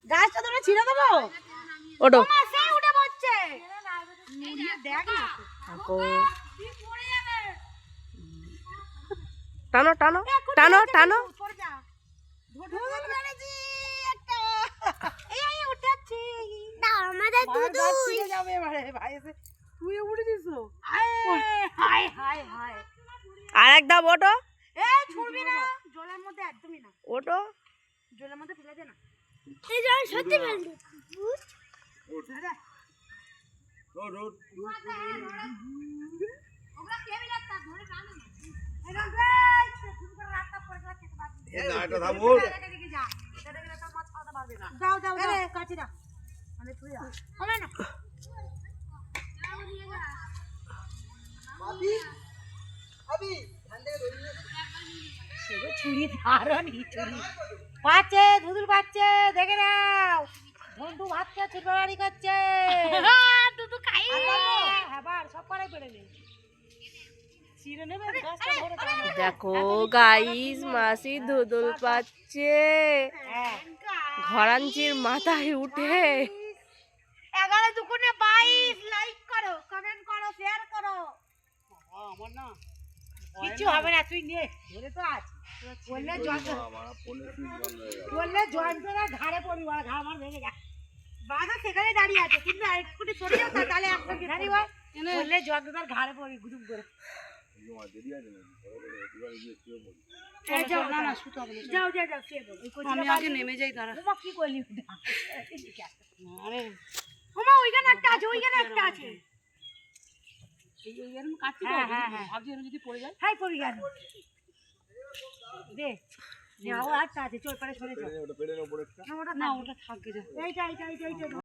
গাছটা ধরে ছিঁড়ে দেবো। ওঠো সে উঠে পড়ছে। দেখ না টানো টানো টানো টানো আর এক ধাপ ওঠো জলের মধ্যে একদমই না, ওঠো জলের মধ্যে ফেলে দে না। সত্যি ফেলবি যাও যাও কাছি না মানে তুই না ছুরি ধারণি ছুরি পাচ্ছে ধুদুল পাচ্ছে দেখে নাও ধন্টু ভাতকে ছুটবাড়ি করছে দুদু খাই আবার সব করে পেড়ে নে ছিঁড়ে নেবে গাছটা ধরে দেখো গাইস মাসি ধুদুল পাচ্ছে ঘরাঞ্চির মাথায় উঠে 11 দুগুণে 22 লাইক করো কমেন্ট করো শেয়ার করো আমার না কিছু হবে না তুই নে ধরে তো আছ বললে জয়ন্তরা ঘাড়ে পড়িবা ঘাড় আমার ভেঙে যা বাধা সেখানে দাঁড়িয়ে আছে কিন্তু একটু সরে যাও তাহলে একটা ঘাড়ি হয় বললে জয়ন্তরার ঘাড়ে পড়ি গুদুম করে যাও যাও যাও শুয়ে পড়ো আমি আগে নেমে যাই তারা ওমা কি করলি আরে ওমা ওইখানে একটা আছে ওইখানে একটা আছে এরকম কাটতে হ্যাঁ হ্যাঁ হ্যাঁ ভাবছি এরকম যদি পড়ে যায় হাই পড়ি গেল দে না ও একটা আছে চল পরে সরে যাও না ওটা থাকবে যা এইটা